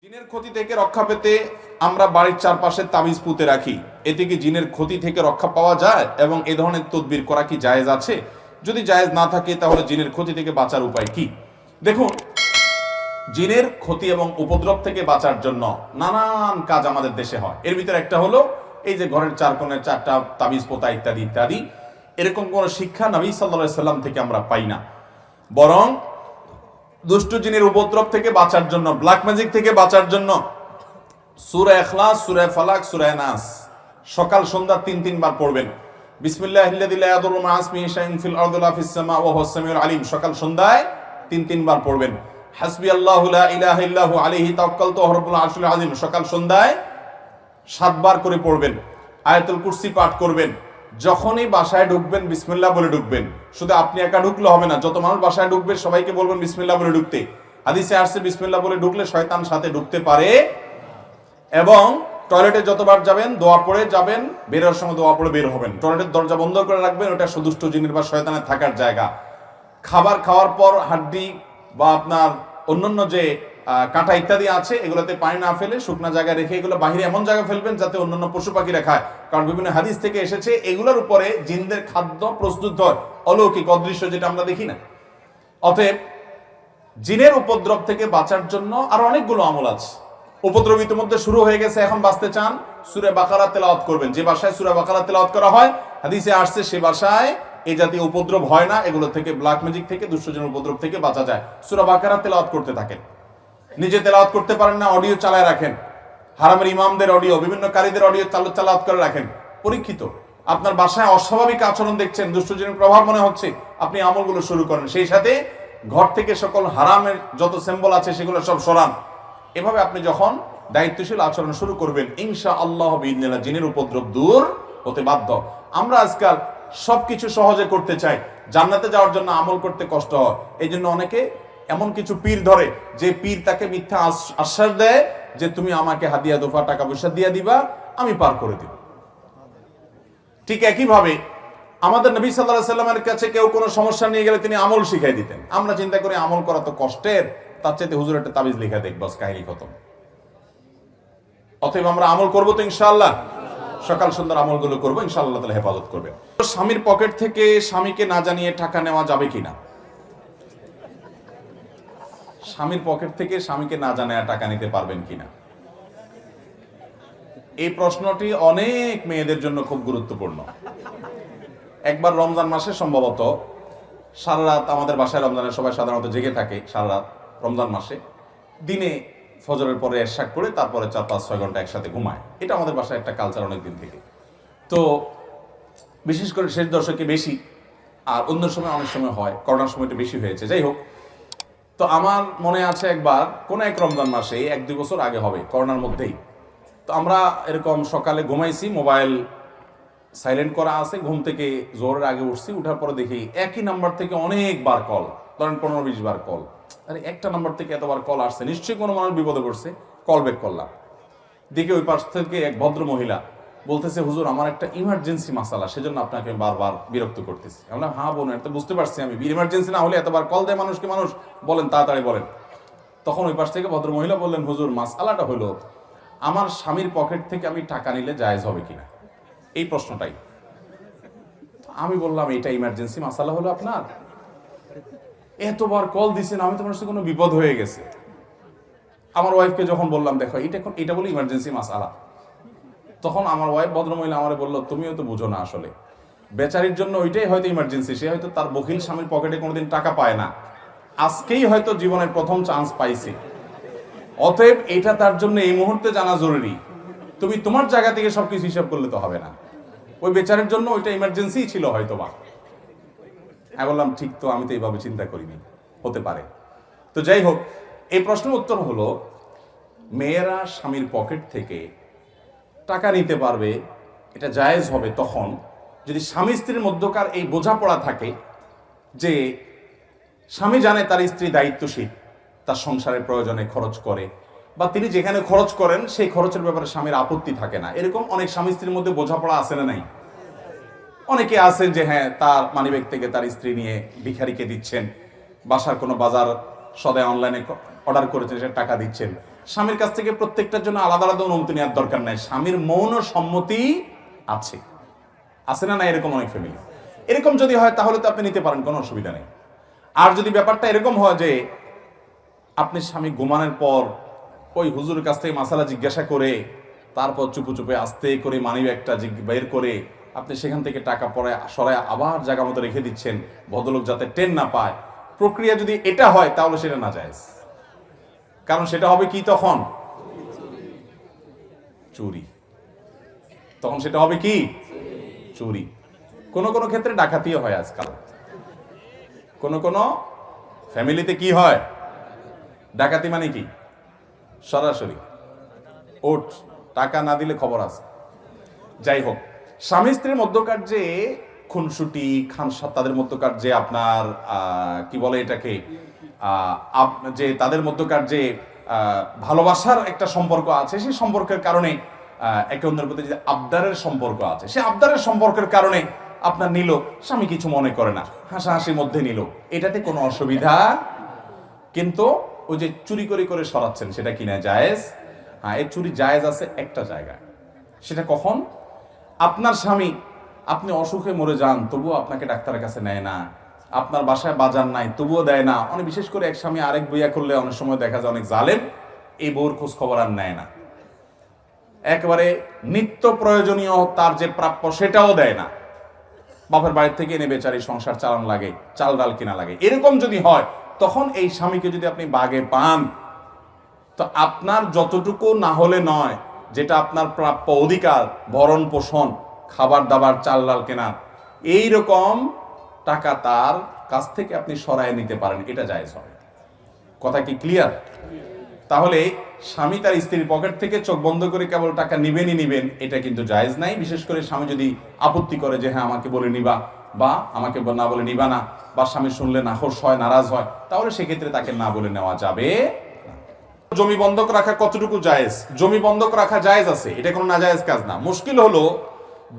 জিনের ক্ষতি থেকে রক্ষা পেতে আমরা বাড়ির চারপাশে তাবিজ পুঁতে রাখি, এতে কি জিনের ক্ষতি থেকে রক্ষা পাওয়া যায় এবং এ ধরনের তদবির করা কি জায়েজ আছে? যদি জায়েজ না থাকে তাহলে জিনের ক্ষতি থেকে বাঁচার উপায় কি? দেখুন, জিনের ক্ষতি এবং উপদ্রব থেকে বাঁচার জন্য নানান কাজ আমাদের দেশে হয়। এর ভিতরে একটা হলো এই যে ঘরের চার কোণে চারটা তাবিজ পোতা ইত্যাদি ইত্যাদি। এরকম কোনো শিক্ষা নবী সাল্লাল্লাহু আলাইহি সাল্লাম থেকে আমরা পাই না। বরং দুষ্ট জিনের উপদ্রব থেকে বাঁচার জন্য, ব্ল্যাক ম্যাজিক থেকে বাঁচার জন্য সূরা ইখলাস, সূরা ফালাক, সূরা নাস সকাল সন্ধ্যা তিন বার পড়বেন। বিসমিল্লাহিল্লাযী লা ইয়াদুররু মা ইসমিহি শাইউন ফিল আরদি ওয়া ফিস সামা ওয়া হুয়াস সামিউল আলিম সকাল সন্ধ্যায় তিন বার পড়বেন। হাসবিয়াল্লাহু লা ইলাহা ইল্লাহু আলাইহি তাওয়াক্কালতু ওয়া রাব্বুল আরশিল আযীম সকাল সন্ধ্যায় 7 বার করে পড়বেন। আয়াতুল কুরসি পাঠ করবেন। যখনই বাসায় ঢুকবেন বিসমিল্লাহ বলে ঢুকবেন। শুধু আপনি একা ঢুকলে হবে না, যত মানুষ বাসায় ঢুকবে সবাইকে বলবেন বিসমিল্লাহ বলে ঢুকতে। হাদিসে আসছে বিসমিল্লাহ বলে ঢুকলে শয়তান সাথে ঢুকতে পারে। এবং টয়লেটে যতবার যাবেন দোয়া পড়ে যাবেন, বেরোর সময় দোয়া পড়ে বের হবেন। টয়লেটের দরজা বন্ধ করে রাখবেন, ওটা সুদুষ্ট জিনের বা শয়তানের থাকার জায়গা। খাবার খাওয়ার পর হাড্ডি বা আপনার অন্যান্য যে কাঁটা ইত্যাদি আছে এগুলোতে পানি না ফেলে শুকনা জায়গায় রেখে এগুলো বাহিরে এমন জায়গায় ফেলবেন যাতে অন্যান্য পশু পাখিরা খায়, কারণ বিভিন্ন হাদিস থেকে এসেছে এগুলোর উপরে জিনদের খাদ্য প্রস্তুত হয়, অলৌকিক অদৃশ্য, যেটা আমরা দেখি না। অতএব জিনের উপদ্রব থেকে বাঁচার জন্য আরো অনেকগুলো আমল আছে। উপদ্রব ইতিমধ্যে শুরু হয়ে গেছে, এখন বাঁচতে চান সূরা বাকারা তেলাওয়াত করবেন। যে বাসায় সূরা বাকারা তেলাওয়াত করা হয় হাদিসে আসছে সে বাসায় এই জাতীয় উপদ্রব হয় না। এগুলো থেকে, ব্ল্যাক ম্যাজিক থেকে, দুষ্টজনের উপদ্রব থেকে বাঁচা যায়। সূরা বাকারা তেলাওয়াত করতে থাকেন। নিজে তেলাওয়াত করতে পারেন না, অডিও চালায় রাখেন। হারামের ইমামদের অডিও, বিভিন্ন কারীদের অডিও চালাওয়াত করে রাখেন। পরীক্ষিত আপনার বাসায় অস্বাভাবিক আচরণ দেখছেন, দুষ্টজনের প্রভাব মনে হচ্ছে, আপনি আমলগুলো শুরু করেন। সেই সাথে ঘর থেকে সকল হারামের যত সিম্বল আছে সেগুলো সব সরান। এভাবে আপনি যখন দায়িত্বশীল আচরণ শুরু করবেন ইনশাআল্লাহ বিইذনিল্লাহ জিনের উপদ্রব দূর হতে বাধ্য। আমরা আজকাল সবকিছু সহজে করতে চাই, জান্নাতে যাওয়ার জন্য আমল করতে কষ্ট হয়। এই জন্য অনেকে এমন কিছু পীর ধরে যে পীর তাকে মিথ্যা আশ্বাস দেয় যে তুমি আমাকে হাদিয়া দোফা টাকা পয়সা দিয়ে দিবা, আমি পার করে দিব। ঠিক একইভাবে আমাদের নবী সাল্লাল্লাহু আলাইহি সাল্লামের কাছে কেউ কোনো সমস্যা নিয়ে গেলে তিনি আমল শিখাই দিতেন। আমরা চিন্তা করি আমল করা তো কষ্টের, তার চাইতে হুজুর একটা তাবিজ লেখা দেখ, বাস কাহিনী খতম। অতএব আমরা আমল করবো তো ইনশাআল্লাহ, সকাল সন্ধ্যার আমলগুলো করবো, ইনশাআল্লাহ তাআলা হেফাজত করবে। স্বামীর পকেট থেকে স্বামীকে না জানিয়ে টাকা নেওয়া যাবে কিনা? স্বামীর পকেট থেকে স্বামীকে না জানিয়ে টাকা নিতে পারবেন কিনা, এই প্রশ্নটি অনেক মেয়েদের জন্য খুব গুরুত্বপূর্ণ। একবার রমজান মাসে সম্ভবত সারা রাত, আমাদের বাসায় রমজানের সবাই সাধারণত জেগে থাকে সারা রাত রমজান মাসে, দিনে ফজরের পরে এশাক করে তারপরে 4-5-6 ঘন্টা একসাথে ঘুমায়। এটা আমাদের বাসায় একটা কালচার অনেক দিন থেকে। তো বিশেষ করে শেষ দশকে বেশি, আর অন্য সময় অনেক সময় হয়, করোনার সময়টা বেশি হয়েছে। যাই হোক, তো আমার মনে আছে একবার কোন এক রমজান মাসে 1-2 বছর আগে হবে, করোনার মধ্যেই। তো আমরা এরকম সকালে ঘুমাইছি, মোবাইল সাইলেন্ট করা আছে, ঘুম থেকে জোরের আগে উঠছি, উঠার পরে দেখি একই নাম্বার থেকে অনেকবার কল, ধরেন 15-20 বার কল। আরে একটা নাম্বার থেকে এতবার কল আসছে, নিশ্চয়ই কোনো মানুষ বিপদে পড়ছে। কল ব্যাক করলাম, দেখি ওই পাশ থেকে এক ভদ্র মহিলা বলতেছে, হুজুর আমার একটা ইমার্জেন্সি মাসালা, সেজন্য আপনাকে বারবার বিরক্ত করতেছি। আমরা হ্যাঁ বোন, এটা বুঝতে পারছি আমি, ইমার্জেন্সি না হলে এতবার কল দেয় মানুষকে, মানুষ বলেন তাড়াতাড়ি বলেন। তখন ওই পাশ থেকে ভদ্র মহিলা বললেন, হুজুর মাসালাটা হলো আমার স্বামীর পকেট থেকে আমি টাকা নিলে জায়েজ হবে কিনা, এই প্রশ্নটাই। আমি বললাম এটা ইমার্জেন্সি মাসালা হলো আপনার, এতবার কল দিছেন, আমি তোমার সাথে কোনো বিপদ হয়ে গেছে। আমার ওয়াইফকে যখন বললাম দেখো এটা বলে ইমার্জেন্সি মাসালা, তখন আমার ওয়াইফ ভদ্রমহিলা আমারে বললো, তুমিও তো বুঝো না, আসলে বেচারির জন্য ওইটাই হয়তো ইমার্জেন্সি। সে হয়তো তার বখিল স্বামীর পকেটে কোনোদিন টাকা পায় না, আজকেই হয়তো জীবনের প্রথম চান্স পাইছে। অতএব এটা তার জন্য এই মুহূর্তে জানা জরুরি। তুমি তোমার জায়গা থেকে সবকিছু হিসাব করলে তো হবে না, ওই বেচারের জন্য ওইটা ইমার্জেন্সি ছিল হয়তো বা। আমি বললাম ঠিক তো, আমি তো এইভাবে চিন্তা করিনি, হতে পারে। তো যাই হোক, এই প্রশ্নের উত্তর হলো মেয়েরা স্বামীর পকেট থেকে টাকা নিতে পারবে, এটা জায়েজ হবে তখন যদি স্বামী স্ত্রীর মধ্যকার এই বোঝাপড়া থাকে যে স্বামী জানে তার স্ত্রী দায়িত্বশীল, তার সংসারের প্রয়োজনে খরচ করে, বা তিনি যেখানে খরচ করেন সেই খরচের ব্যাপারে স্বামীর আপত্তি থাকে না। এরকম অনেক স্বামী স্ত্রীর মধ্যে বোঝাপড়া আছে না নাই? অনেকে আছেন যে হ্যাঁ তার মানিব্যাগ থেকে তার স্ত্রী নিয়ে ভিখারিকে দিচ্ছেন, বাসার কোনো বাজার সদাই অনলাইনে অর্ডার করেছেন, সে টাকা দিচ্ছেন। স্বামীর কাছ থেকে প্রত্যেকটার জন্য আলাদা আলাদা অনুমতি নেওয়ার দরকার নাই, স্বামীর মৌন সম্মতি আছে, আছে না? এরকম অনেক ফ্যামিলি। এরকম যদি হয় তাহলে তো আপনি নিতে পারেন, কোনো অসুবিধা নেই। আর যদি ব্যাপারটা এরকম হয় যে আপনি স্বামী ঘুমানোর পর ওই হুজুরের কাছ থেকে মাসালা জিজ্ঞাসা করে তারপর চুপে চুপে আস্তে করে মানি ব্যাগটা বের করে আপনি সেখান থেকে টাকা পরে সরায় আবার জায়গা মতো রেখে দিচ্ছেন, ভদ্রলোক যাতে টেন না পায়, প্রক্রিয়া যদি এটা হয় তাহলে সেটা না জায়েজ। কারণ সেটা হবে কি? তখন চুরি। তখন সেটা হবে কি? চুরি। কোন কোন ক্ষেত্রে ডাকাতিও হয় আজকাল। কোন কোন ফ্যামিলিতে কি হয়? ডাকাতি মানে কি? সরাসরি ওঠ, টাকা না দিলে খবর আছে। যাই হোক, স্বামী স্ত্রীর মধ্যকার যে খুনসুটি খানসাত, তাদের মধ্যকার যে আপনার কি বলে এটাকে, যে তাদের মধ্যকার যে ভালোবাসার একটা সম্পর্ক আছে, সেই সম্পর্কের কারণে একে অন্যের প্রতি যে আবদারের সম্পর্ক আছে, সে আবদারের সম্পর্কের কারণে আপনার নিল, স্বামী কিছু মনে করে না, হাসাহাসির মধ্যে নিল, এটাতে কোনো অসুবিধা। কিন্তু ওই যে চুরি করে করে সরাচ্ছেন, সেটা কিনা জায়েজ? হ্যাঁ, এই চুরি জায়েজ আছে একটা জায়গায়। সেটা কখন? আপনার স্বামী, আপনি অসুখে মরে যান তবুও আপনাকে ডাক্তারের কাছে নেয় না, আপনার বাসায় বাজার নাই তবুও দেয় না। অনেক বিশেষ করে এক স্বামী আরেক বইয়া করলে অনেক সময় দেখা যায় অনেক জালেম, এই বউর খোঁজ খবর আর নেয় না, একেবারে নিত্য প্রয়োজনীয় তার যে প্রাপ্য সেটাও দেয় না, বাপের বাড়ির থেকে এনে বেচারি সংসার চালান লাগে, চাল ডাল কিনা লাগে। এরকম যদি হয়, তখন এই স্বামীকে যদি আপনি বাগে পান, তো আপনার যতটুকু না হলে নয়, যেটা আপনার প্রাপ্য অধিকার, ভরণ পোষণ, খাবার দাবার, চাল ডাল কেনা, এইরকম টাকা তার কাছ থেকে আপনি সরায় নিতে পারেন, এটা জায়েজ হবে। কথা কি ক্লিয়ার? তাহলে স্বামী তার স্ত্রীর পকেট থেকে চোখ বন্ধ করে কেবল টাকা নিবেন, এটা কিন্তু জায়েজ নাই। বিশেষ করে স্বামী যদি আপত্তি করে যে হ্যাঁ আমাকে বলে নিবা, বা আমাকে না বলে নিবা না, বা স্বামী শুনলে নাখোশ হয়, নারাজ হয়, তাহলে সেক্ষেত্রে তাকে না বলে নেওয়া যাবে। জমি বন্ধক রাখা কতটুকু জায়েজ? জমি বন্ধক রাখা জায়েজ আছে, এটা কোনো নাজায়েজ কাজ না। মুশকিল হলো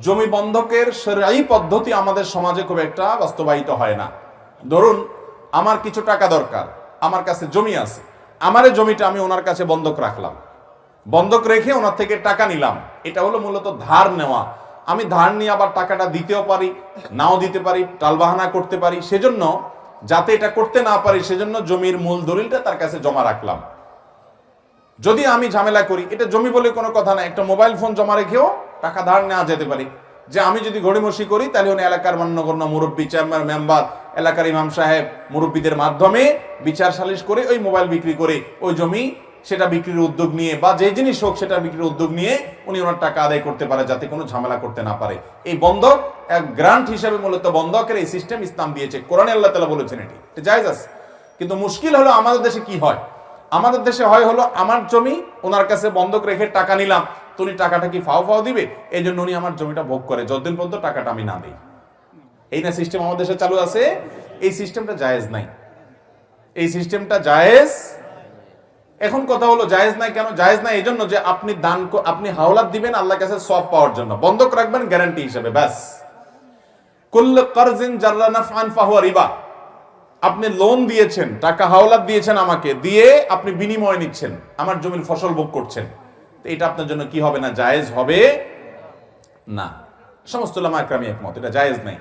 জমি বন্ধকের শরঈ পদ্ধতি আমাদের সমাজে খুব একটা বাস্তবায়িত হয় না। ধরুন আমার কিছু টাকা দরকার, আমার কাছে জমি আছে, আমার এই জমিটা আমি ওনার কাছে বন্ধক রাখলাম, বন্ধক রেখে ওনার থেকে টাকা নিলাম, এটা হলো মূলত ধার নেওয়া। আমি ধার নিয়ে আবার টাকাটা দিতেও পারি, নাও দিতে পারি, টালবাহানা করতে পারি। সেজন্য যাতে এটা করতে না পারি, সেজন্য জমির মূল দলিলটা তার কাছে জমা রাখলাম। যদি আমি ঝামেলা করি, এটা জমি বলে কোনো কথা না, একটা মোবাইল ফোন জমা রেখেও টাকা ধার নেওয়া যেতে পারে। যে আমি যদি গড়িমসি করি, তাহলে উনি এলাকার মান্যগণ্য মুরব্বী, চেয়ারম্যান, মেম্বার, এলাকার ইমাম সাহেব, মুরব্বীদের মাধ্যমে বিচার সালিশ করে ওই মোবাইল বিক্রি করে ওই জমি সেটা বিক্রির উদ্যোগ নিয়ে, বা যে জিনিস হোক সেটা বিক্রির উদ্যোগ নিয়ে উনি ওনার টাকা আদায় করতে পারে, যাতে কোনো ঝামেলা করতে না পারে। এই বন্ধক এক গ্রান্ট হিসেবে মূলত বন্ধকের এই সিস্টেম ইসলাম দিয়েছে, কোরআনে আল্লাহ তাআলা বলেছেন এটি জায়েজ আছে। কিন্তু মুশকিল হলো আমাদের দেশে কি হয়, আমাদের দেশে হয় হলো আমার জমি ওনার কাছে বন্ধক রেখে টাকা নিলাম, তো উনি টাকাটা কি ফাও দিবে, এই জন্য উনি আমার জমিটা ভোগ করে যতদিন পর্যন্ত টাকাটা আমি না দিই। এই না সিস্টেম আমাদের দেশে চালু আছে। এই সিস্টেমটা জায়েজ নাই, এই সিস্টেমটা জায়েজ। এখন কথা হলো জায়েজ নাই কেন? জায়েজ নাই এই জন্য যে আপনি আপনি হাওলাত দিবেন আল্লাহর কাছে সওয়াব পাওয়ার জন্য, বন্ধক রাখবেন গ্যারান্টি হিসেবে, ব্যাস। কুল্লু কারজিন জাররা নাফআন ফাহুয়া রিবা। আপনি লোন দিয়েছেন, টাকা হাওলাত দিয়েছেন আমাকে, দিয়ে আপনি বিনিময় নিচ্ছেন, আমার জমির ফসল ভোগ করছেন, তো এটা আপনার জন্য কি হবে না? জায়েজ হবে না। সমস্ত উলামা একরাম একমত, এটা জায়েজ নাই।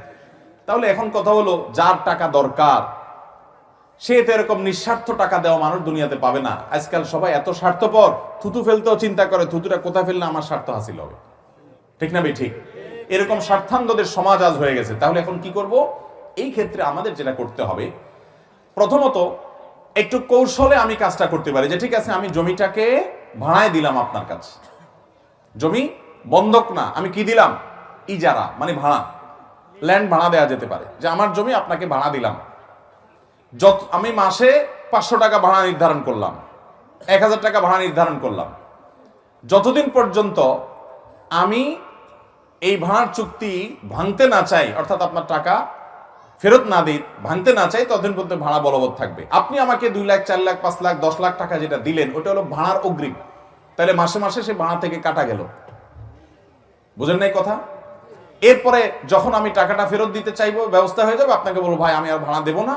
তাহলে এখন কথা হলো, যার টাকা দরকার সে তো এরকম নিঃস্বার্থ টাকা দেওয়া মানুষ দুনিয়াতে পাবে না। আজকাল সবাই এত স্বার্থপর, থুতু ফেলতেও চিন্তা করে থুতুটা কোথায় ফেললে আমার স্বার্থ হাসিল হবে, ঠিক না? ঠিক এরকম স্বার্থান্ধদের সমাজ আজ হয়ে গেছে। তাহলে এখন কি করব? এই ক্ষেত্রে আমাদের যেটা করতে হবে, প্রথমত একটু কৌশলে আমি কাজটা করতে পারি যে ঠিক আছে আমি জমিটাকে ভাড়ায় দিলাম আপনার কাছে, জমি বন্ধক না, আমি কি দিলাম? ইজারা, মানে ভাড়া, ল্যান্ড ভাড়া দেওয়া যেতে পারে, যে আমার জমি আপনাকে ভাড়া দিলাম, আমি মাসে 500 টাকা ভাড়া নির্ধারণ করলাম, 1000 টাকা ভাড়া নির্ধারণ করলাম, যতদিন পর্যন্ত আমি এই ভাড়ার চুক্তি ভাঙতে না চাই, অর্থাৎ আপনার টাকা ফেরত না দিই, ভাঙতে না চাই, ততদিন পর্যন্ত ভাড়া বলবৎ থাকবে। আপনি আমাকে 2 লাখ, 4 লাখ, 5 লাখ, 10 লাখ টাকা যেটা দিলেন, ওটা হলো ভাড়ার অগ্রিম, তাহলে মাসে মাসে সে ভাড়া থেকে কাটা গেল। বুঝেন নাই কথা? এরপরে যখন আমি টাকাটা ফেরত দিতে চাইবো, ব্যবস্থা হয়ে যাবে, আপনাকে বলবো ভাই আমি আর ভাড়া দেবো না,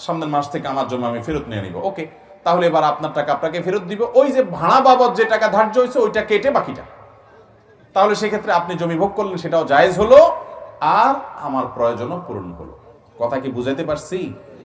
সামনের মাস থেকে আমার জমি আমি ফেরত নিয়ে নিব। ওকে, তাহলে এবার আপনার টাকা আপনাকে ফেরত দিবে, ওই যে ভাড়া বাবদ যে টাকা ধার্য হয়েছে ওইটা কেটে বাকিটা। তাহলে সেক্ষেত্রে আপনি জমি ভোগ করলেন, সেটাও জায়েজ হলো, আর আমার প্রয়োজনও পূরণ হলো। কথা কি বুঝাইতে পারছি?